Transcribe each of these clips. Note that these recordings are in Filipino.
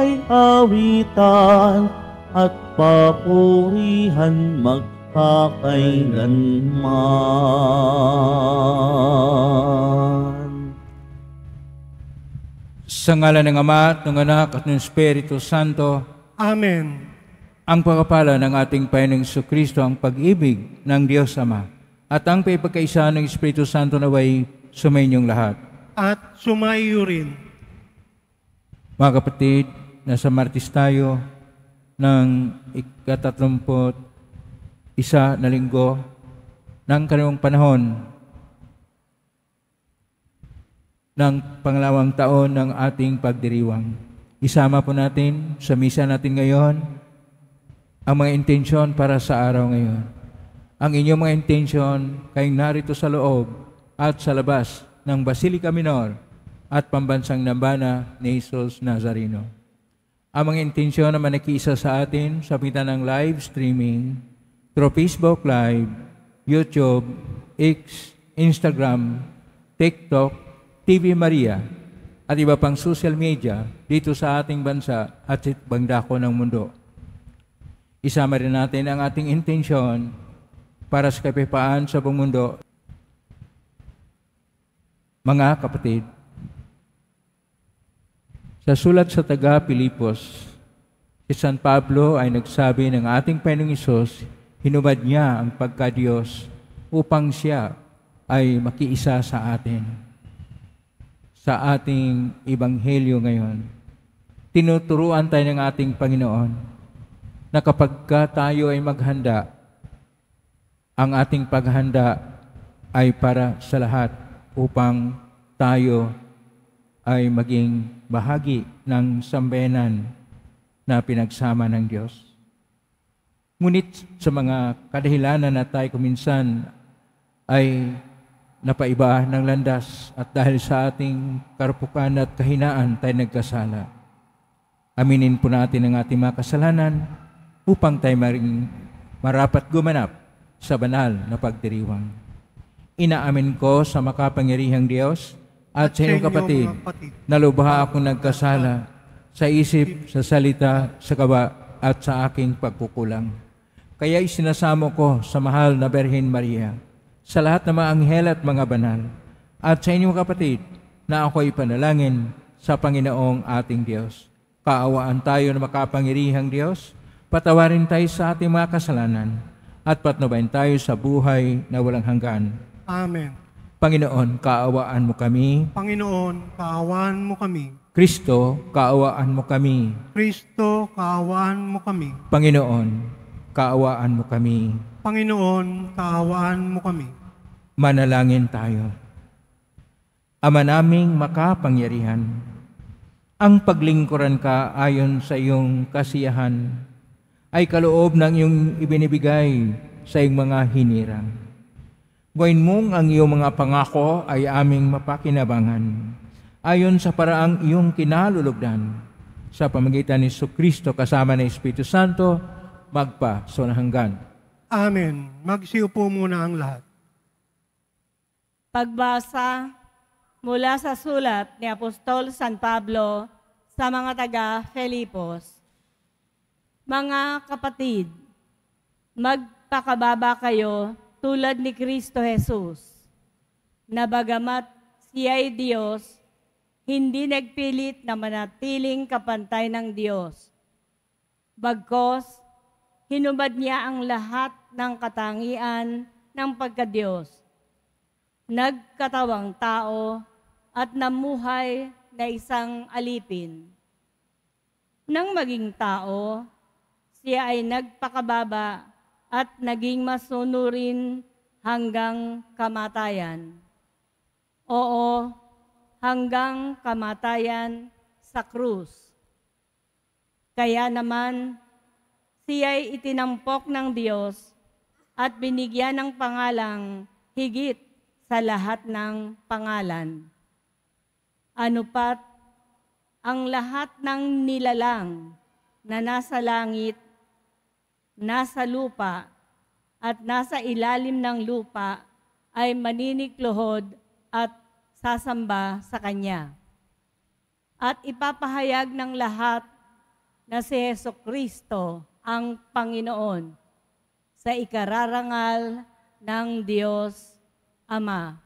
ay awitan at papurihan magpakailanman. Sa ngalan ng Ama at ng Anak at ng Espiritu Santo. Amen. Ang pagpapala ng ating Panginoong Jesucristo, ang pag-ibig ng Diyos Ama, at ang pagkakaisa ng Espiritu Santo naway sumainyong lahat. At sumaiyo rin. Mga kapatid, nasa Martes tayo ng ika-31 na linggo ng kanilang panahon ng pangalawang taon ng ating pagdiriwang. Isama po natin sa misa natin ngayon ang mga intensyon para sa araw ngayon. Ang inyong mga intensyon kayong narito sa loob at sa labas ng Basilica Minor at Pambansang Nambana ni Jesus Nazareno. Ang mga intensyon naman nakiisa sa atin sa pamitan ng live streaming through Facebook Live, YouTube, X, Instagram, TikTok, TV Maria, at iba pang social media dito sa ating bansa at sa ibang dako ng mundo. Isama rin natin ang ating intensyon para sa kapayapaan sa buong mundo. Mga kapatid, sa sulat sa taga-Pilipos, si San Pablo ay nagsabi ng ating Panginoong Hesus, hinubad niya ang pagka-Diyos upang siya ay makiisa sa atin. Sa ating ebanghelyo ngayon, tinuturuan tayo ng ating Panginoon na kapag tayo ay maghanda, ang ating paghanda ay para sa lahat upang tayo ay maging bahagi ng sambayanan na pinagsama ng Diyos. Ngunit sa mga kadahilanan na tayo kuminsan ay napaiba ng landas at dahil sa ating karupukan at kahinaan tayo nagkasala. Aminin po natin ang ating mga kasalanan upang tayo marapat gumanap sa banal na pagdiriwang. Inaamin ko sa makapangyarihang Diyos at sa inyong kapatid na lubha akong nagkasala sa isip, sa salita, sa gawa at sa aking pagkukulang. Kaya isinasamo ko sa mahal na Birhen Maria, sa lahat ng mga anghel at mga banal, at sa inyong kapatid na ako'y panalangin sa Panginoong ating Diyos. Kaawaan tayo na makapangyarihang Diyos, patawarin tayo sa ating mga kasalanan, at patnubayan tayo sa buhay na walang hanggan. Amen. Panginoon, kaawaan mo kami. Panginoon, kaawaan mo kami. Kristo, kaawaan mo kami. Kristo, kaawaan mo kami. Panginoon, kaawaan mo kami. Panginoon, kaawaan mo kami. Manalangin tayo. Ama naming makapangyarihan, ang paglingkuran ka ayon sa iyong kasiyahan ay kaloob ng iyong ibinibigay sa iyong mga hinirang. Gawin mong ang iyong mga pangako ay aming mapakinabangan ayon sa paraang iyong kinalulugdan sa pamamagitan ni Jesucristo kasama ng Espiritu Santo magpa sa hanggan. Amen. Magsiupo muna ang lahat. Pagbasa mula sa sulat ni Apostol San Pablo sa mga taga-Filipos. Mga kapatid, magpakababa kayo tulad ni Kristo Jesus, na bagamat siya'y Diyos, hindi nagpilit na manatiling kapantay ng Diyos. Bagkos, hinubad niya ang lahat ng katangian ng pagka-Diyos. Nagkatawang tao at namuhay na isang alipin. Nang maging tao, siya ay nagpakababa at naging masunurin hanggang kamatayan. Oo, hanggang kamatayan sa krus. Kaya naman, siya'y itinampok ng Diyos at binigyan ng pangalang higit sa lahat ng pangalan. Ano pat ang lahat ng nilalang na nasa langit, nasa lupa, at nasa ilalim ng lupa ay maninikluhod at sasamba sa Kanya. At ipapahayag ng lahat na si Hesukristo ang Panginoon sa ikararangal ng Diyos Ama.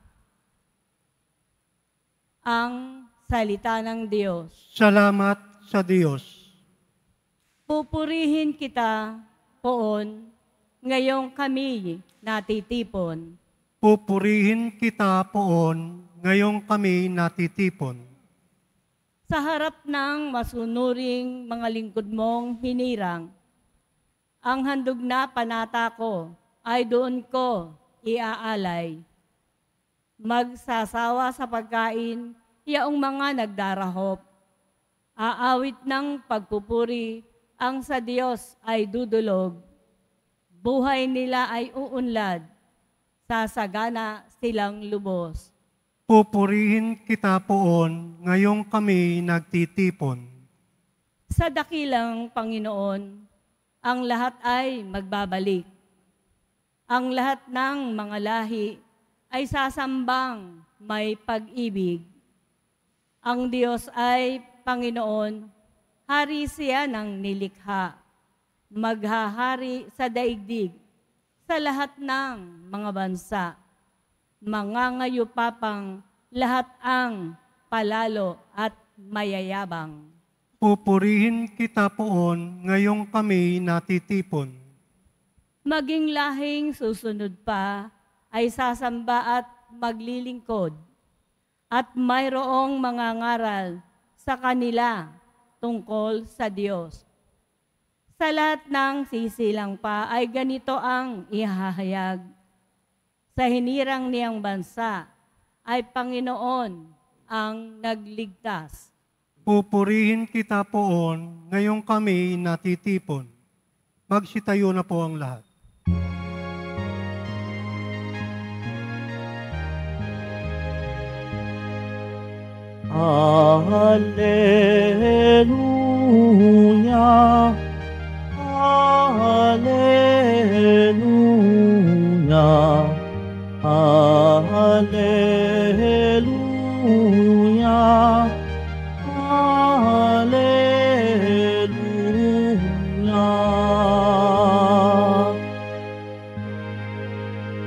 Ang salita ng Diyos. Salamat sa Diyos. Pupurihin kita, Poon, ngayong kami natitipon. Pupurihin kita, Poon, ngayong kami natitipon. Sa harap ng masunuring mga lingkod mong hinirang, ang handog na panata ko ay doon ko iaalay. Magsasawa sa pagkain, yaong mga nagdarahop. Aawit ng pagpupuri, ang sa Diyos ay dudulog. Buhay nila ay uunlad, sasagana silang lubos. Pupurihin kita, Poon, ngayong kami nagtitipon. Sa dakilang Panginoon, ang lahat ay magbabalik. Ang lahat ng mga lahi ay sasambang may pag-ibig. Ang Diyos ay Panginoon, hari siya ng nilikha. Maghahari sa daigdig sa lahat ng mga bansa. Mangangayupapang lahat ang palalo at mayayabang. Pupurihin kita, Poon, ngayong kami natitipon. Maging lahing susunod pa ay sasamba at maglilingkod at mayroong mangangaral sa kanila tungkol sa Diyos. Sa lahat ng sisilang pa ay ganito ang ihahayag. Sa hinirang niyang bansa ay Panginoon ang nagligtas. Pupurihin kita, Poon, ngayong kami natitipon. Magsitayo na po ang lahat. Alleluia, Alleluia, Alleluia, Alleluia.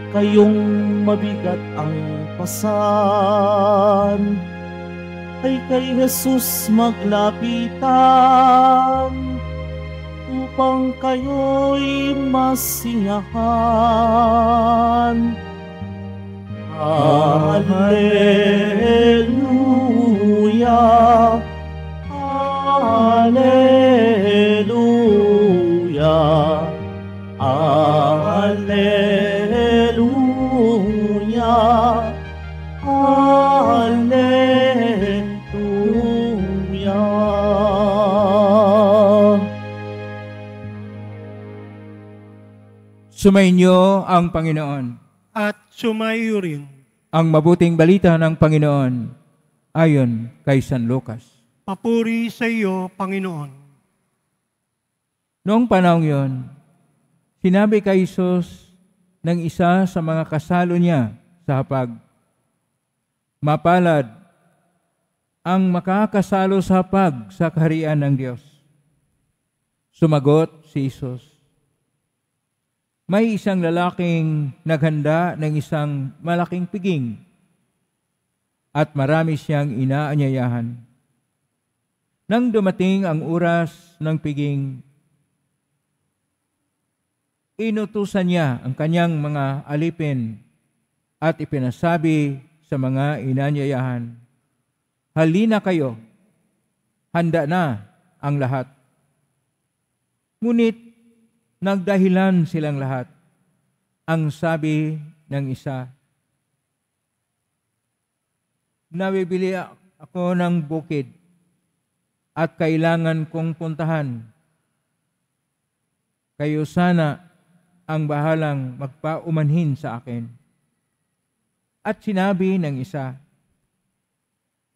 Kayong mabigat ang pasan, ay kay Jesus maglapitan, upang kayo'y masiyahan. Alleluia, Alleluia, Alleluia, Alleluia. Sumainyo ang Panginoon. At sumayo rin. Ang mabuting balita ng Panginoon ayon kay San Lucas. Papuri sa iyo, Panginoon. Noong panahon yon, sinabi kay Jesus ng isa sa mga kasalo niya sa hapag, "Mapalad ang makakasalo sa hapag sa kaharian ng Diyos." Sumagot si Jesus, "May isang lalaking naghanda ng isang malaking piging at marami siyang inaanyayahan. Nang dumating ang oras ng piging, inutusan niya ang kanyang mga alipin at ipinasabi sa mga inanyayahan, 'Halina kayo, handa na ang lahat.' Ngunit nagdahilan silang lahat. Ang sabi ng isa, 'Nabibili ako ng bukid at kailangan kong puntahan. Kayo sana ang bahalang magpaumanhin sa akin.' At sinabi ng isa,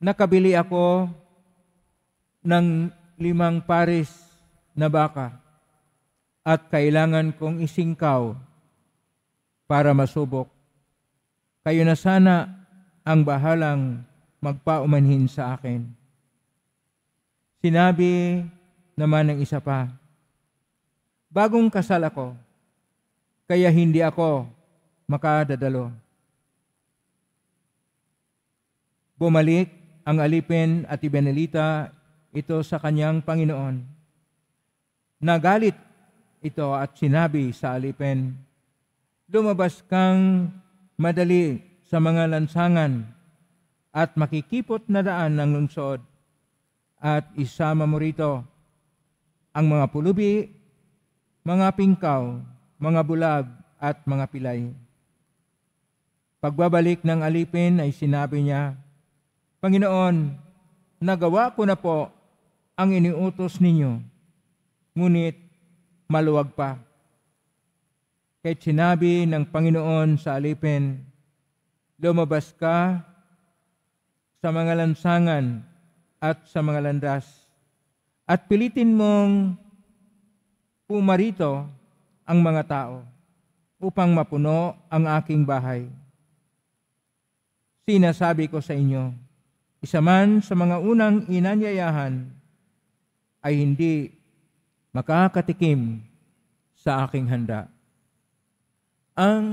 'Nakabili ako ng 5 pares na baka at kailangan kong isingkaw para masubok. Kayo na sana ang bahalang magpaumanhin sa akin.' Sinabi naman ng isa pa. Bagong kasal ako, kaya hindi ako makadadalo. Bumalik ang alipin at ibinalita ito sa kanyang Panginoon. Nagalit ito at sinabi sa alipin, lumabas kang madali sa mga lansangan at makikipot na daan ng lungsod at isama mo rito ang mga pulubi, mga pingkaw, mga bulag at mga pilay. Pagbabalik ng alipin ay sinabi niya, Panginoon, nagawa ko na po ang iniutos ninyo, ngunit maluwag pa. Kaya't sinabi ng Panginoon sa alipin, lumabas ka sa mga lansangan at sa mga landas, at pilitin mong pumarito ang mga tao upang mapuno ang aking bahay. Sinasabi ko sa inyo, isa man sa mga unang inanyayahan ay hindi makakatikim sa aking handa. Ang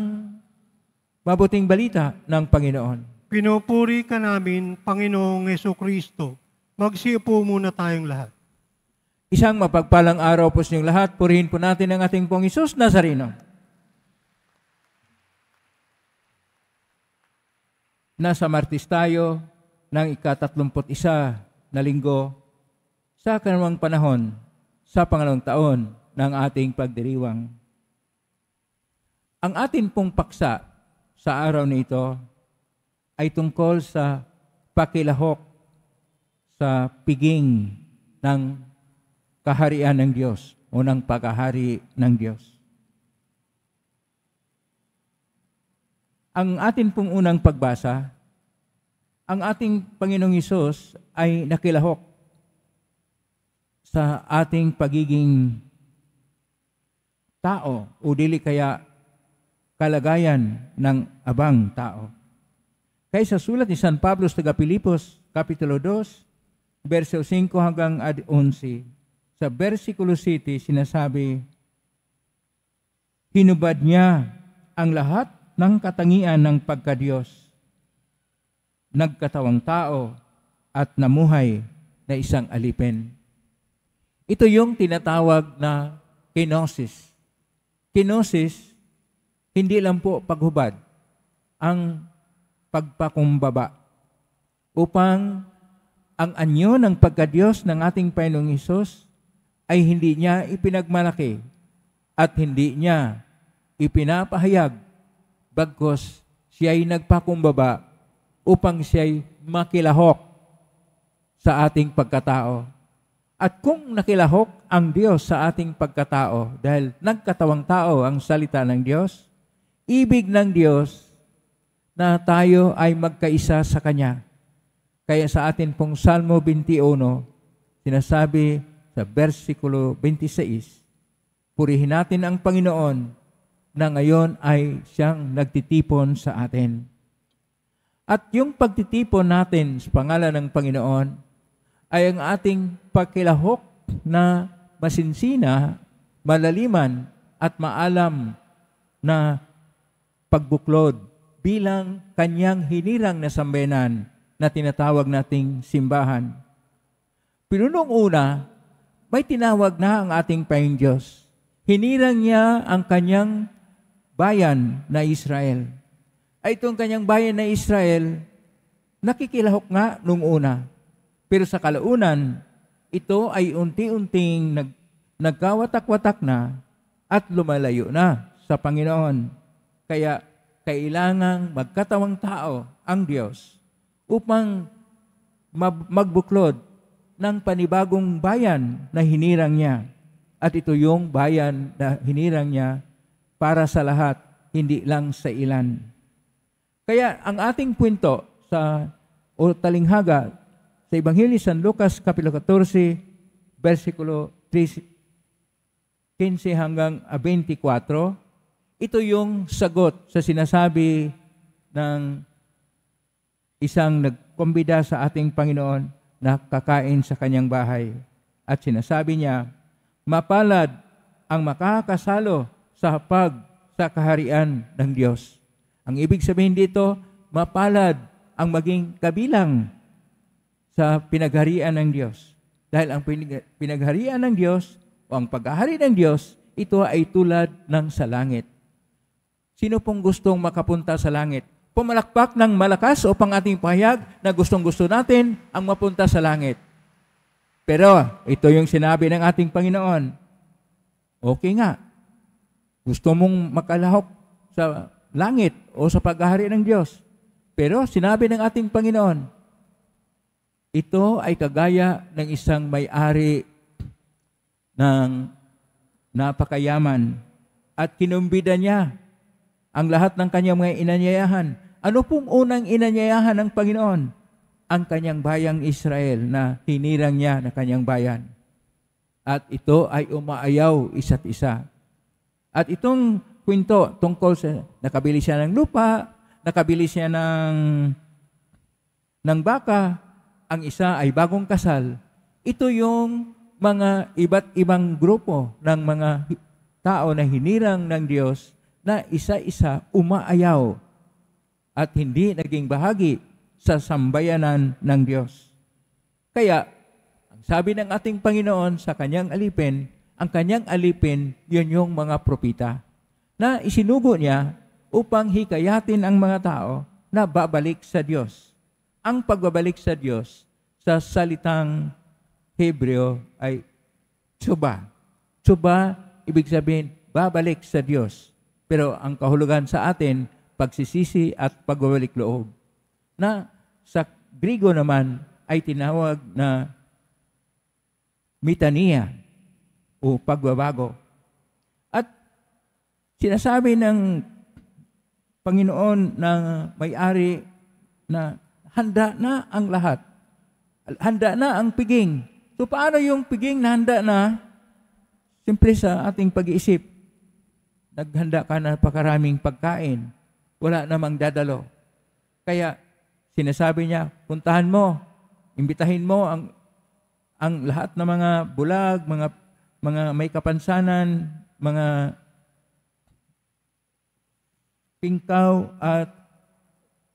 mabuting balita ng Panginoon. Pinupuri ka namin, Panginoong Hesukristo. Magsiupo muna tayong lahat. Isang mapagpalang araw po sa inyong lahat. Purihin po natin ang ating pong Hesus Nazareno. Nasa Martes tayo ng ika-31 na linggo sa kanawang panahon sa pangalawang taon ng ating pagdiriwang. Ang atin pong paksa sa araw na ito ay tungkol sa pakilahok sa piging ng kaharian ng Diyos o ng paghahari ng Diyos. Ang atin pong unang pagbasa, ang ating Panginoong Hesus ay nakilahok sa ating pagiging tao o dili kaya kalagayan ng abang tao. Kaya sa sulat ni San Pablo sa Pilipos, Kapitulo 2, verso 5 hanggang 11, sa versikulo 7, sinasabi, hinubad niya ang lahat ng katangian ng pagkadiyos, nagkatawang tao at namuhay na isang alipin. Ito yung tinatawag na kenosis. Kenosis, hindi lang po paghubad, ang pagpakumbaba upang ang anyo ng pagkadiyos ng ating Panginoong Hesus ay hindi niya ipinagmalaki at hindi niya ipinapahayag bagkus siya'y nagpakumbaba upang siya'y makilahok sa ating pagkatao. At kung nakilahok ang Diyos sa ating pagkatao dahil nagkatawang tao ang salita ng Diyos, ibig ng Diyos na tayo ay magkaisa sa Kanya. Kaya sa atin pong Salmo 21, sinasabi sa versikulo 26, purihin natin ang Panginoon na ngayon ay siyang nagtitipon sa atin. At yung pagtitipon natin sa pangalan ng Panginoon ay ang ating pakilahok na masinsina, malaliman at maalam na pagbuklod bilang kanyang hinirang na sambayanan na tinatawag nating simbahan. Pero nung una, may tinawag na ang ating Panginoong Diyos. Hinirang niya ang kanyang bayan na Israel. Ay itong kanyang bayan na Israel, nakikilahok nga nung una. Pero sa kalaunan, ito ay unti-unting nagkawatak-watak na at lumalayo na sa Panginoon. Kaya kailangang magkatawang tao ang Diyos upang magbuklod ng panibagong bayan na hinirang niya. At ito yung bayan na hinirang niya para sa lahat, hindi lang sa ilan. Kaya ang ating kwento o talinghaga sa Ebanghelyo San Lucas, Kapitulo 14, versikulo 15 hanggang 24, ito yung sagot sa sinasabi ng isang nagkumbida sa ating Panginoon na kakain sa kanyang bahay. At sinasabi niya, mapalad ang makakasalo sa hapag sa kaharian ng Diyos. Ang ibig sabihin dito, mapalad ang maging kabilang sa pinagharian ng Diyos. Dahil ang pinagharian ng Diyos o ang paghahari ng Diyos, ito ay tulad ng sa langit. Sino pong gustong makapunta sa langit? Pumalakpak ng malakas upang ating pahayag na gustong-gusto natin ang mapunta sa langit. Pero ito yung sinabi ng ating Panginoon. Okay nga. Gusto mong makalahok sa langit o sa paghahari ng Diyos. Pero sinabi ng ating Panginoon, ito ay kagaya ng isang may-ari ng napakayaman at kinumbida niya ang lahat ng kanyang mga inanyayahan. Ano pong unang inanyayahan ng Panginoon? Ang kanyang bayang Israel na hinirang niya na kanyang bayan. At ito ay umaayaw isa't isa. At itong kwento tungkol sa nakabili siya ng lupa, nakabili siya ng baka, ang isa ay bagong kasal. Ito yung mga iba't ibang grupo ng mga tao na hinirang ng Diyos na isa-isa umaayaw at hindi naging bahagi sa sambayanan ng Diyos. Kaya, ang sabi ng ating Panginoon sa kanyang alipin, ang kanyang alipin, yun yung mga propita na isinugo niya upang hikayatin ang mga tao na babalik sa Diyos. Ang pagbabalik sa Diyos sa salitang Hebreo ay tsuba. Tsuba, ibig sabihin, babalik sa Diyos. Pero ang kahulugan sa atin, pagsisisi at pagbabalik loob. Na sa Griego naman ay tinawag na metania o pagbabago. At sinasabi ng Panginoon na may-ari na handa na ang lahat. Handa na ang piging. So paano yung piging na handa na? Siyempre sa ating pag-iisip, naghanda ka na pakaraming pagkain. Wala namang dadalo. Kaya sinasabi niya, puntahan mo, imbitahin mo ang lahat ng mga bulag, mga may kapansanan, mga pingkaw at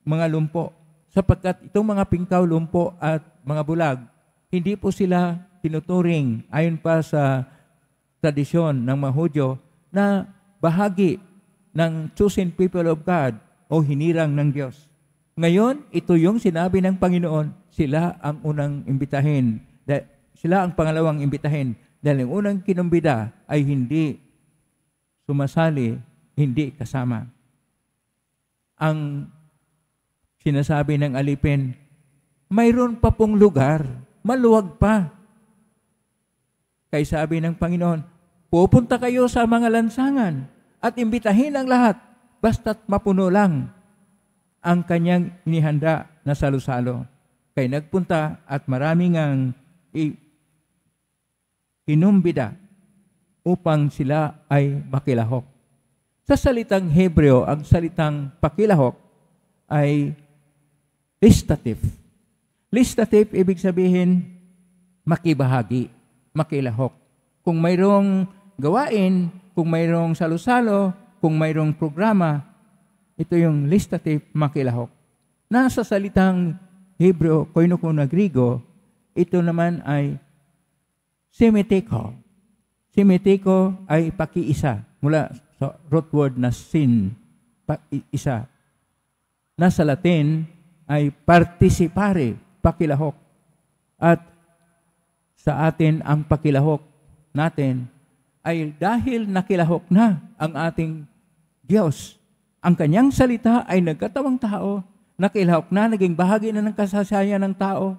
mga lumpo. Sapagkat itong mga pingkaw, lumpo at mga bulag, hindi po sila tinuturing ayon pa sa tradisyon ng mga Hudyo na bahagi ng chosen people of God o hinirang ng Diyos. Ngayon, ito yung sinabi ng Panginoon, sila ang unang imbitahin. Sila ang pangalawang imbitahin. Dahil ang unang kinumbida ay hindi sumasali, hindi kasama. Ang sinasabi ng alipin, mayroon pa pong lugar, maluwag pa. Kaya sabi ng Panginoon, pupunta kayo sa mga lansangan at imbitahin ang lahat, basta't mapuno lang ang kanyang inihanda na salo-salo. Kaya nagpunta at maraming ang kinumbida upang sila ay makilahok. Sa salitang Hebreo, ang salitang pakilahok ay listative. Listative, ibig sabihin, makibahagi, makilahok. Kung mayroong gawain, kung mayroong salo-salo, kung mayroong programa, ito yung listative, makilahok. Nasa salitang Hebreo, koinokono na Griego, ito naman ay simetiko. Simetiko ay pakiisa. Mula sa root word na sin, isa. Nasa Latin ay participare, pakilahok. At sa atin, ang pakilahok natin ay dahil nakilahok na ang ating Diyos. Ang kanyang salita ay nagkatawang tao, nakilahok na, naging bahagi na ng kasaysayan ng tao,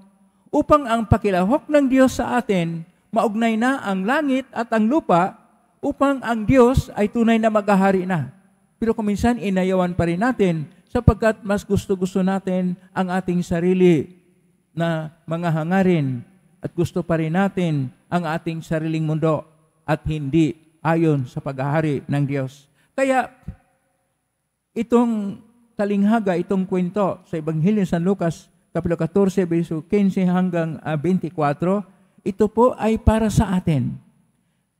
upang ang pakilahok ng Diyos sa atin, maugnay na ang langit at ang lupa, upang ang Diyos ay tunay na maghahari na. Pero kung minsan, inayawan pa rin natin, sapagkat mas gusto-gusto natin ang ating sarili na mga hangarin at gusto pa rin natin ang ating sariling mundo at hindi ayon sa paghahari ng Diyos. Kaya, itong talinghaga, itong kwento sa Ebanghelyo San Lucas, Kapitulo 14, verso 15 hanggang 24, ito po ay para sa atin.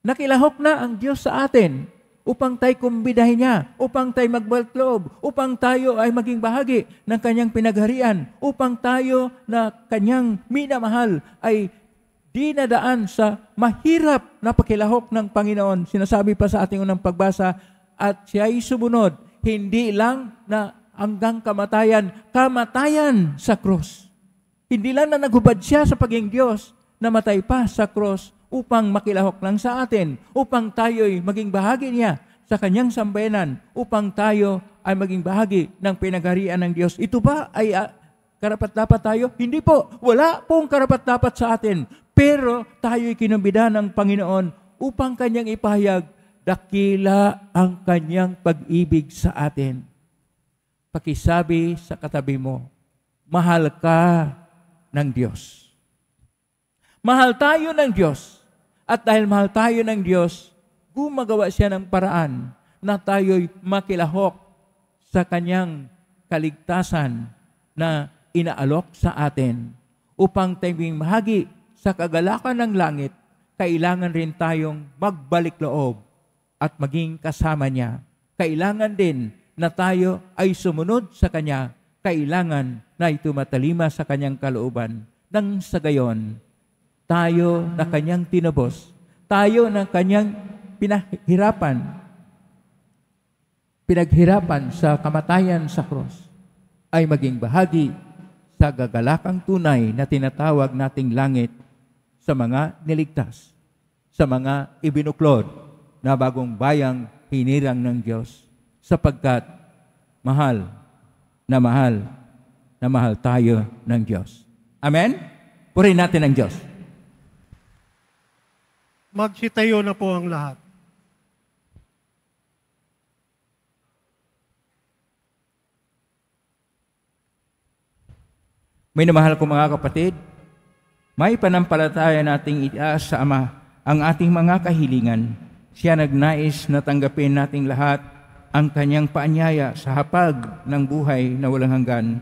Nakilahok na ang Diyos sa atin upang tayo kumbidahin niya, upang tayo magbalik loob, upang tayo ay maging bahagi ng kanyang pinagharian, upang tayo na kanyang minamahal ay dinadaan sa mahirap na pakilahok ng Panginoon. Sinasabi pa sa ating unang pagbasa, at siya ay sumunod, hindi lang na hanggang kamatayan, kamatayan sa krus. Hindi lang na naghubad siya sa pagiging Diyos, namatay pa sa krus upang makilahok lang sa atin, upang tayo'y maging bahagi niya sa kanyang sambayanan, upang tayo ay maging bahagi ng pinagharian ng Diyos. Ito ba ay karapat-dapat tayo? Hindi po. Wala pong karapat-dapat sa atin. Pero tayo'y kinumbida ng Panginoon upang kanyang ipahayag, dakila ang kanyang pag-ibig sa atin. Pakisabi sa katabi mo, mahal ka ng Diyos. Mahal tayo ng Diyos. At dahil mahal tayo ng Diyos, gumagawa siya ng paraan na tayo'y makilahok sa kanyang kaligtasan na inaalok sa atin. Upang tayong mahagi sa kagalakan ng langit, kailangan rin tayong magbalik loob at maging kasama niya. Kailangan din na tayo ay sumunod sa kanya. Kailangan na ito matalima sa kanyang kalooban. Nang sa gayon, tayo na kanyang tinubos, tayo na kanyang pinaghirapan sa kamatayan sa krus, ay maging bahagi sa gagalakang tunay na tinatawag nating langit sa mga niligtas, sa mga ibinuklod na bagong bayang hinirang ng Diyos, sapagkat mahal na mahal tayo ng Diyos. Amen? Purihin natin ang Diyos. Magsitayo na po ang lahat. May namahal ko mga kapatid, may panampalataya nating itaas sa Ama ang ating mga kahilingan. Siya nagnais na tanggapin nating lahat ang kanyang paanyaya sa hapag ng buhay na walang hanggan.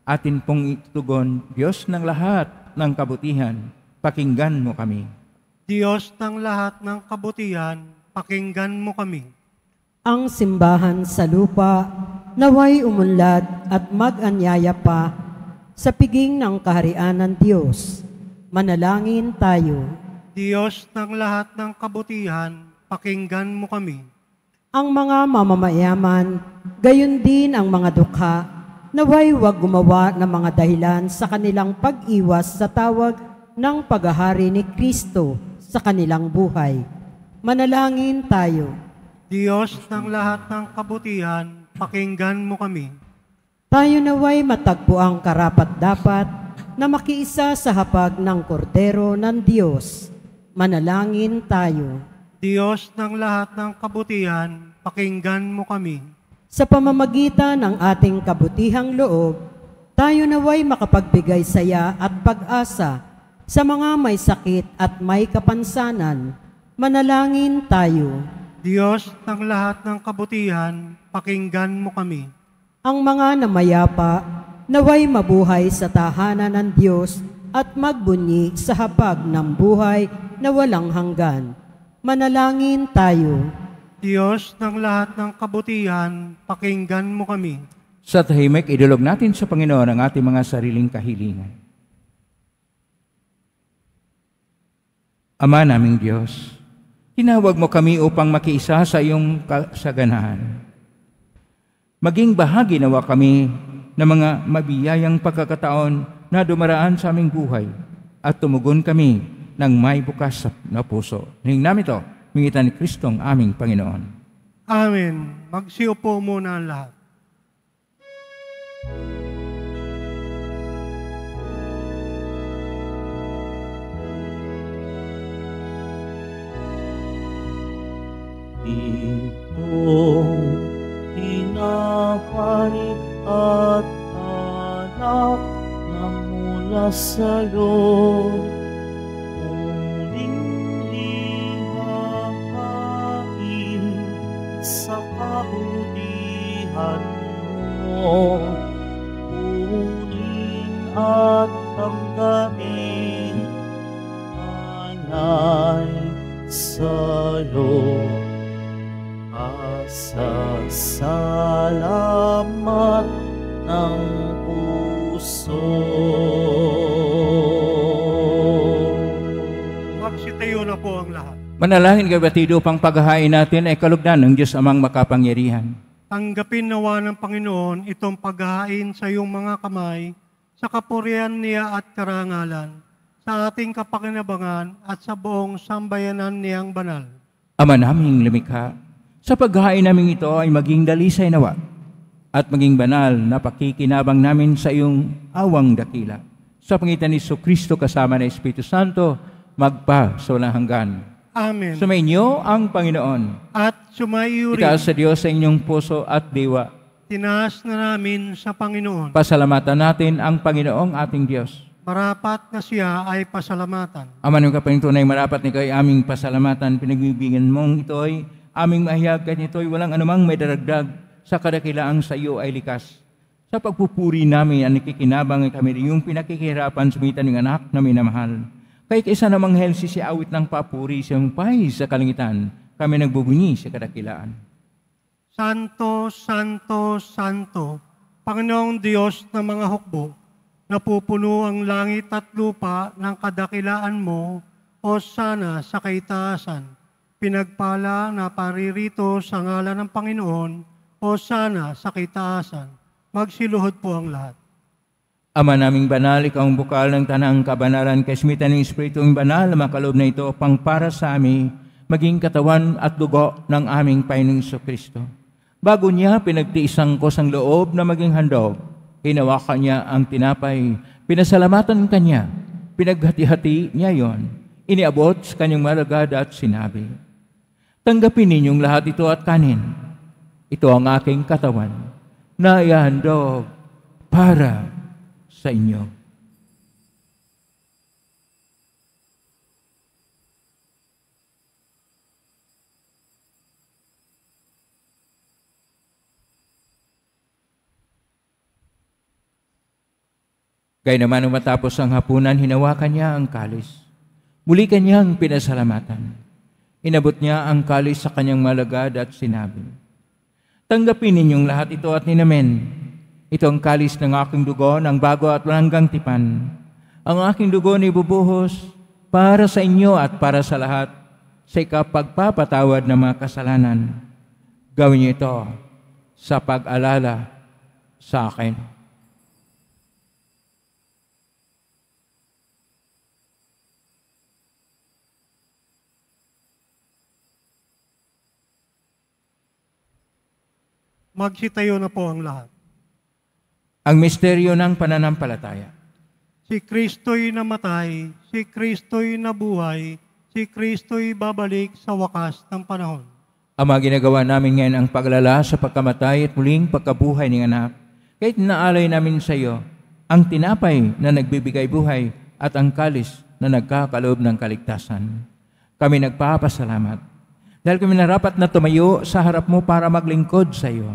Atin pong itutugon, Diyos ng lahat ng kabutihan, pakinggan mo kami. Diyos ng lahat ng kabutihan, pakinggan mo kami. Ang simbahan sa lupa, naway umunlad at mag-anyaya pa sa piging ng kaharian ng Diyos. Manalangin tayo. Diyos ng lahat ng kabutihan, pakinggan mo kami. Ang mga mamamayaman, gayon din ang mga dukha, naway huwag gumawa ng mga dahilan sa kanilang pag-iwas sa tawag ng paghahari ni Kristo sa kanilang buhay. Manalangin tayo. Diyos ng lahat ng kabutihan, pakinggan mo kami. Tayo naway matagpo ang karapat-dapat na makiisa sa hapag ng kordero ng Diyos. Manalangin tayo. Diyos ng lahat ng kabutihan, pakinggan mo kami. Sa pamamagitan ng ating kabutihang loob, tayo naway makapagbigay saya at pag-asa sa mga may sakit at may kapansanan. Manalangin tayo. Diyos ng lahat ng kabutihan, pakinggan mo kami. Ang mga namayapa, naway mabuhay sa tahanan ng Diyos at magbunyi sa hapag ng buhay na walang hanggan. Manalangin tayo. Diyos ng lahat ng kabutihan, pakinggan mo kami. Sa tahimik, idulog natin sa Panginoon ang ating mga sariling kahilingan. Ama naming Diyos, tinawag mo kami upang makiisa sa iyong kasaganahan. Maging bahagi nawa kami ng mga mabiyayang pagkakataon na dumaraan sa aming buhay at tumugon kami ng may bukas na puso. Hingin namin ito, mingitan ni Kristong aming Panginoon. Amen. Magsiupo muna ang lahat. Itong tinapay at anak na mula sa'yo, muling lihahain sa kabutihan mo. Kunin at tanggapin sa'yo. Pasasalamat ng puso. Magsitayo na po ang lahat. Manalangin kapatid upang paghahain natin ay kalugdan ng Diyos amang makapangyarihan. Tanggapin nawa ng Panginoon itong paghahain sa iyong mga kamay, sa kapurihan niya at karangalan, sa ating kapakinabangan at sa buong sambayanan niyang banal. Ama naming lumikha, sa paghahain namin ito ay maging dalisay nawa at maging banal na pakikinabang namin sa iyong awang dakila. Sa pangitan ni Kristo kasama ng Espiritu Santo, magpa sa walang hanggan. Amen. Sumainyo ang Panginoon. At sumaiyo rin. Itaas sa Diyos sa inyong puso at diwa. Tinaas na namin sa Panginoon. Pasalamatan natin ang Panginoong ating Diyos. Marapat na siya ay pasalamatan. Ama ng kapanintunay, marapat ni kay aming pasalamatan, pinagbibigyan mong ito'y aming mahiyag, kahit ito'y walang anumang may daragdag sa kadakilaang sa iyo ay likas. Sa pagpupuri namin, ang nakikinabang kami yung pinakikihirapan sumitan ng anak na minamahal. Kaya kaysa namang helsi si awit ng papuri siyang pay sa kalangitan, kami nagbubunyi sa kadakilaan. Santo, Santo, Santo, Panginoong Diyos ng mga hukbo, napupuno ang langit at lupa ng kadakilaan mo, o sana sa kaitaasan. Pinagpala na paririto sa ngalan ng Panginoon, o sana sa kaitaasan. Magsiluhod po ang lahat. Ama naming banal, ikaw ang bukal ng tanang kabanalan, kasmitan ng Espiritong banal na makaloob na ito pang para sa amin, maging katawan at dugo ng aming Panginoong Kristo. Bago niya pinagtiisang ko sang loob na maging handog, hinawakan niya ang tinapay, pinasalamatan kanya, pinaghati-hati niya yon, iniabot sa kanyang malagad at sinabi, tanggapin ninyong lahat ito at kanin. Ito ang aking katawan na ihandog para sa inyo. Gaya naman nung matapos ang hapunan, hinawakan niya ang kalis. Muli kanyang pinasalamatan. Inabot niya ang kalis sa kanyang malagad at sinabi, tanggapin ninyong lahat ito at ninamen. Ito ang kalis ng aking dugo, ng bago at walang tipan. Ang aking dugo ni bubuhos para sa inyo at para sa lahat sa ikapagpapatawad ng mga kasalanan. Gawin niyo ito sa pag-alala sa akin. Magsitayo na po ang lahat. Ang misteryo ng pananampalataya. Si Kristo'y namatay, si Kristo'y nabuhay, si Kristo'y babalik sa wakas ng panahon. Ama, ginagawa namin ngayon ang paglala sa pagkamatay at muling pagkabuhay ng anak. Kahit naalay namin sa iyo ang tinapay na nagbibigay buhay at ang kalis na nagkakaloob ng kaligtasan. Kami nagpapasalamat dahil kami narapat na tumayo sa harap mo para maglingkod sa iyo.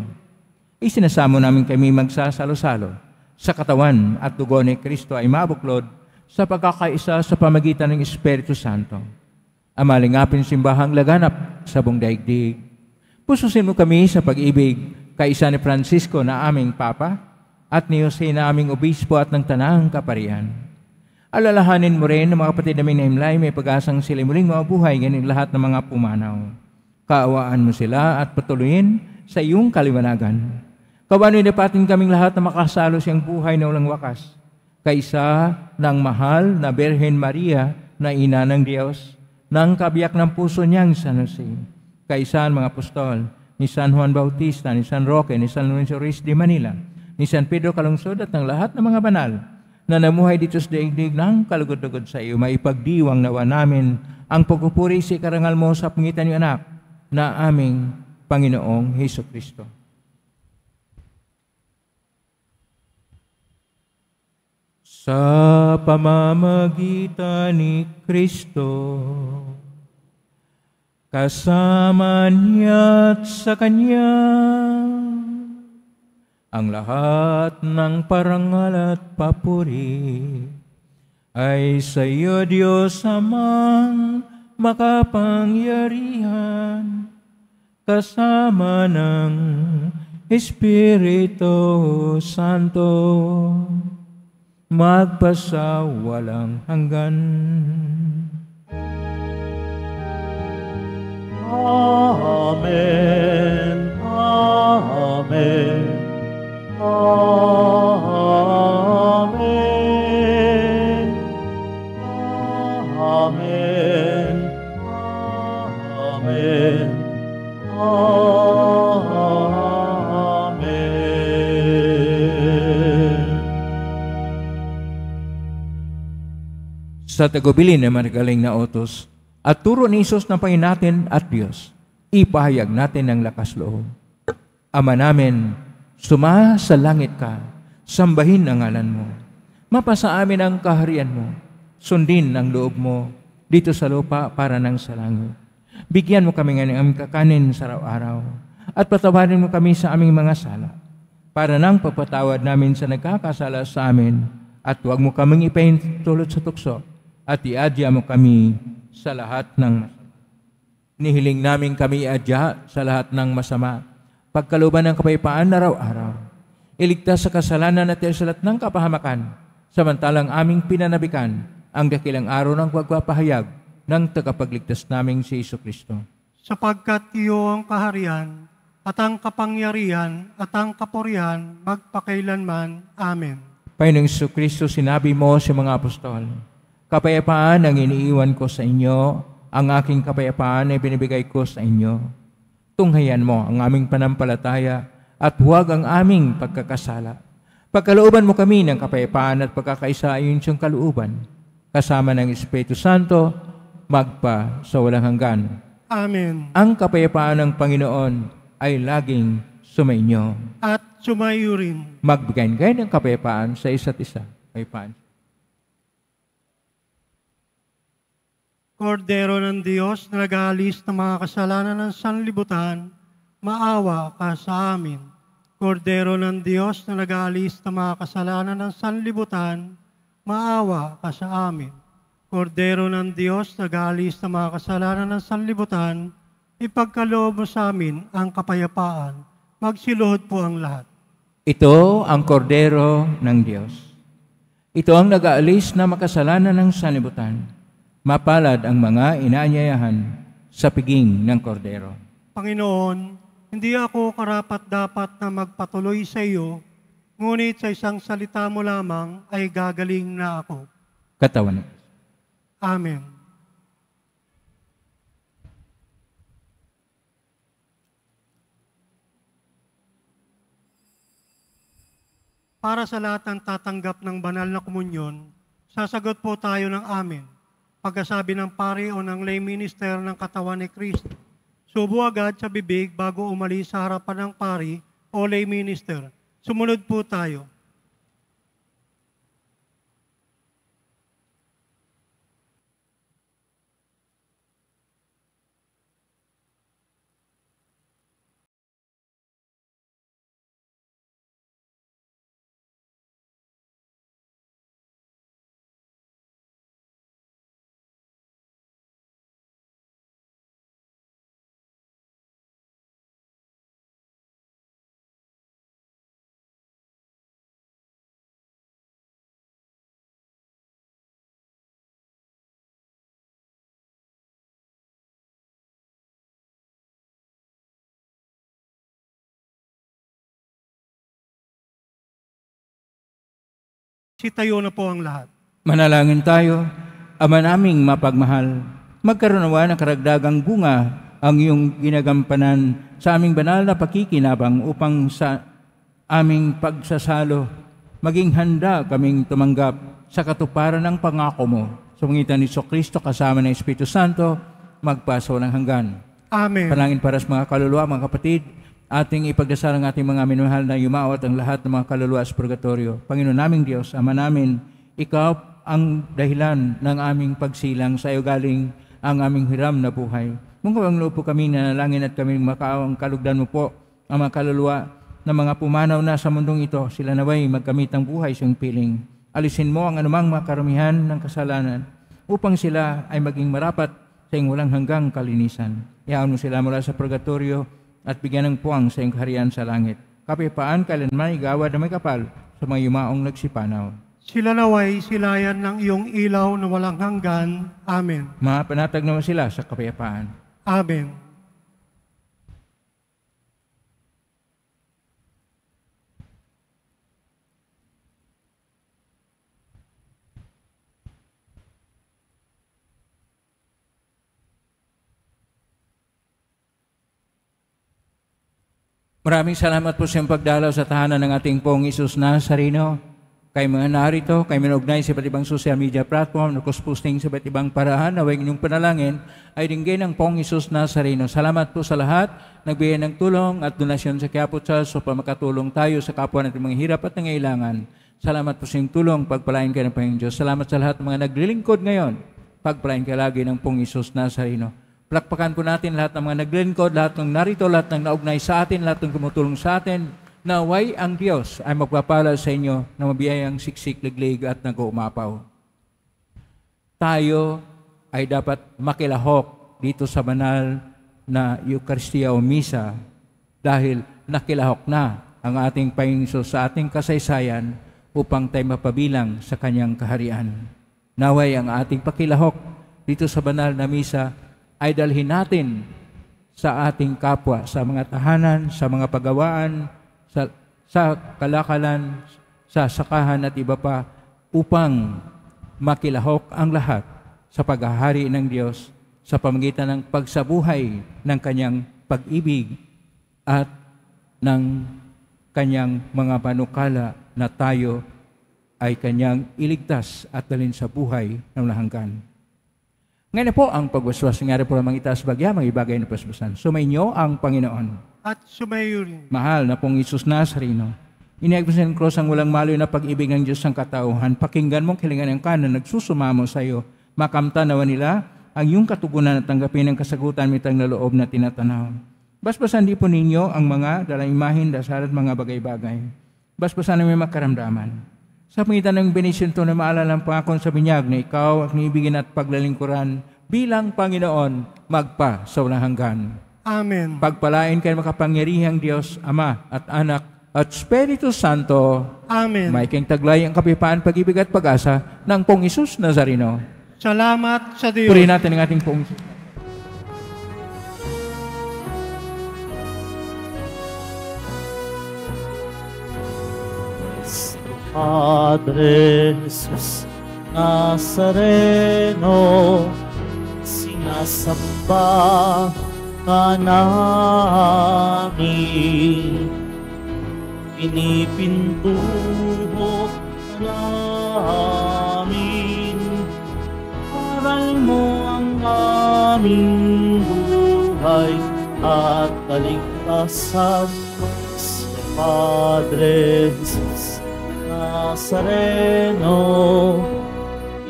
Isinasamo namin kami magsasalo-salo sa katawan at dugo ni Kristo ay mabuklod sa pagkakaisa sa pamagitan ng Espiritu Santo. Amalingapin simbahang laganap sa buong daigdig. Pususin mo kami sa pag-ibig kaisa ni Francisco na aming Papa at ni Jose na aming Obispo at ng Tanang Kaparian. Alalahanin mo rin ng mga kapatid namin na himlay may pag-asang sila muling mabuhay ngayon lahat ng mga pumanaw. Kaawaan mo sila at patuloyin sa iyong kaliwanagan. Kawanin dapatin kaming lahat na makasalo siyang buhay na walang wakas. Kaisa ng mahal na Birhen Maria na ina ng Diyos, ng kabiyak ng puso niyang San Jose. Kaisa ang mga apostol, ni San Juan Bautista, ni San Roque, ni San Lorenzo Ruiz de Manila, ni San Pedro Calungsod at ng lahat ng mga banal na namuhay dito sa daigdig ng kalugod-lugod sa iyo. Maipagdiwang nawa namin ang pagpupuri sa karangal mo sa pangitan ng anak na aming Panginoong Hesukristo. Sa pamamagitan ni Kristo, kasama niya at sa Kanya, ang lahat ng parangal at papuri ay sa iyo, Diyos Amang makapangyarihan, kasama ng Espiritu Santo, magpasawalang hanggan. Amen. Amen. Amen. Amen. Amen. Amen. Sa tagubilin na marigaling na utos, at turo ni Isus ng Panginoon natin at Diyos, ipahayag natin ng lakas loob. Ama namin, sa langit ka, sambahin ang ngalan mo. Mapasa amin ang kaharian mo, sundin ang loob mo dito sa lupa para nang sa langit. Bigyan mo kami ng aming kakanin sa araw-araw, at patawarin mo kami sa aming mga sala, para nang pagpatawad namin sa nagkakasala sa amin, at huwag mo kaming ipahintulot sa tukso, at iadya mo kami sa lahat ng masama. Nihiling namin kami iadya sa lahat ng masama, pagkalooban ng kapayapaan na araw-araw. Iligtas sa kasalanan at sa lahat ng kapahamakan, samantalang aming pinanabikan ang dakilang araw ng pagpapahayag ng tagapagligtas naming si Jesucristo. Sapagkat iyo ang kaharian, at ang kapangyarihan, at ang kapurihan, magpakailanman. Amen. Panginoong Jesucristo, sinabi mo sa mga apostol, kapayapaan ang iniiwan ko sa inyo, ang aking kapayapaan ay binibigay ko sa inyo. Tunghayan mo ang aming panampalataya at huwag ang aming pagkakasala. Pagkalooban mo kami ng kapayapaan at pagkakaisa ayon siyang kalooban, kasama ng Espiritu Santo, magpa sa walang hanggan. Amen. Ang kapayapaan ng Panginoon ay laging sumainyo. At sumayo rin. Magbigay kayo ng kapayapaan sa isa't isa. Kapayapaan. Kordero ng Diyos na nag-aalis ng mga kasalanan ng sanlibutan, maawa ka sa amin. Kordero ng Diyos na nag-aalis ng mga kasalanan ng sanlibutan, maawa ka sa amin. Kordero ng Diyos na nag-aalis ng mga kasalanan ng sanlibutan, ipagkaloob mo sa amin ang kapayapaan. Magsiluhod po ang lahat. Ito ang kordero ng Diyos. Ito ang nag-aalis na makasalanan ng sanlibutan. Mapalad ang mga inaanyayahan sa piging ng kordero. Panginoon, hindi ako karapat-dapat na magpatuloy sa iyo, ngunit sa isang salita mo lamang ay gagaling na ako. Katawan. Amen. Para sa lahat ng tatanggap ng banal na komunyon, sasagot po tayo ng amen. Pagkasabi ng pari o ng lay minister ng katawan ni Kristo. Subo agad sa bibig bago umalis sa harapan ng pari o lay minister. Sumunod po tayo. Sitayo na po ang lahat. Manalangin tayo. Ama naming mapagmahal, magkaroon nawa ng karagdagang bunga ang iyong ginagampanan sa aming banal na pakikinabang upang sa aming pagsasalo, maging handa kaming tumanggap sa katuparan ng pangako mo. Sa pangitan ni Jesucristo kasama ng Espiritu Santo, magpaso ng hanggan. Amen. Panalangin para sa mga kaluluwa, mga kapatid, ating ipagdasal ang ating mga minamahal na yumawat ang lahat ng mga kaluluwa sa purgatorio. Panginoon naming Diyos, Ama namin, Ikaw ang dahilan ng aming pagsilang sa iyo galing ang aming hiram na buhay. Mungkawang loob po kami na nalangin at kami makaawang kalugdan mo po ang mga kaluluwa na mga pumanaw na sa mundong ito. Sila naway magkamit ang buhay sa iyong piling. Alisin mo ang anumang mga karumihan ng kasalanan upang sila ay maging marapat sa iyong walang hanggang kalinisan. Ihaon mo sila mula sa purgatorio at bigyan ng puwang sa iyong kaharian sa langit. Kapayapaan kailanman igawad na may kapal sa mga yumaong nagsipanaw. Sila naway silayan ng iyong ilaw na walang hanggan. Amen. Mapanatag naman sila sa kapayapaan. Amen. Maraming salamat po sa iyong pagdalaw sa tahanan ng ating pong Isus Nazareno. Kay mga narito, kay minugnay sa iba't ibang social media platform, nakusposting sa iba't ibang paraan, naway inyong panalangin ay dinggin ng pong Isus Nazareno. Salamat po sa lahat, nagbigay ng tulong at donasyon sa Quiapo Church upang makatulong tayo sa kapwa natin mga hirap at nangailangan. Salamat po sa iyong tulong, pagpalain kayo ng Panginoon Diyos. Salamat sa lahat ng mga naglilingkod ngayon, pagpalain kayo lagi ng pong Isus Nazareno. Plakpakan po natin lahat ng mga naglilingkod, lahat ng narito, lahat ng naugnay sa atin, lahat ng tumutulong sa atin. Naway ang Diyos ay magpapala sa inyo na mabiyayang siksik, liglig at nag-uumapaw. Tayo ay dapat makilahok dito sa banal na Eucharistia o Misa dahil nakilahok na ang ating Panginoon sa ating kasaysayan upang tayo mapabilang sa Kanyang kaharian. Naway ang ating pakilahok dito sa banal na Misa ay dalhin natin sa ating kapwa, sa mga tahanan, sa mga pagawaan, sa kalakalan, sa sakahan at iba pa, upang makilahok ang lahat sa paghahari ng Diyos sa pamagitan ng pagsabuhay ng Kanyang pag-ibig at ng Kanyang mga panukala na tayo ay Kanyang iligtas at dalhin sa buhay ng lahanggan. Ngayon po ang pagwaswas ng po ng mga itaas bagya, mga ibagay na pasbasan. Sumainyo ang Panginoon. At sumayo rin. Mahal na pong Isus Nazareno, iniagpas ng cross ang walang maloy na pag-ibig ng Diyos ng katauhan. Pakinggan mong kilingan ng kanan, nagsusumamo sa iyo. Makamta nawa nila ang iyong katugunan at tanggapin ang kasagutan mitang na loob na tinatanaw. Basbasan di po ninyo ang mga dalang imahin, dasal at mga bagay-bagay. Basbasan na may makaramdaman. Sa pangitan ng benisyon to na maalala ang pangakon sa binyag na ikaw ang niibigin at paglalingkuran bilang Panginoon magpa sa walang hanggan. Amen. Pagpalain kayo makapangyarihang Diyos, Ama at Anak at Espiritu Santo. Amen. May king taglay ang kapayapaan, pag-ibig at pag-asa ng pong Isus Nazareno. Salamat sa Diyos. Purihin natin ang ating pong Padre Jesus Nazareno, sinasamba ka namin, pinipintuho ka namin, aral mo ang aming buhay at kaligtasan. Padre Jesus Nazareno,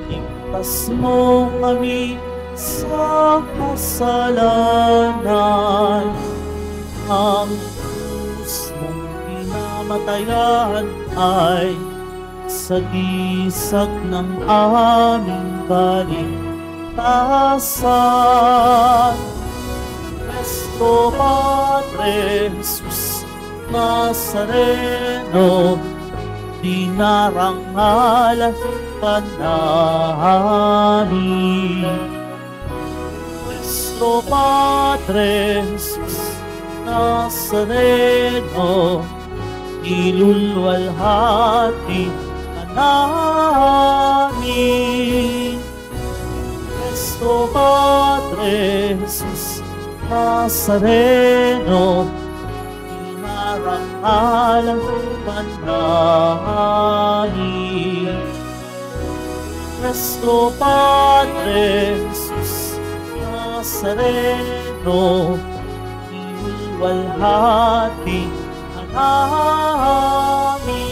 iligtas mo kami sa kasalanan. Ang krus mong pinamatayan ay sagisag ng aming kaligtasan. Nuestro Padre Jesus Nazareno, dinarangal ka namin. Nuestro Padre Jesus Nazareno, ilulwalhati ka namin. Nuestro Padre Jesus Nazareno, dinarangal ka namin. Nuestro Padre Jesus Nazareno, iwalhati ka namin.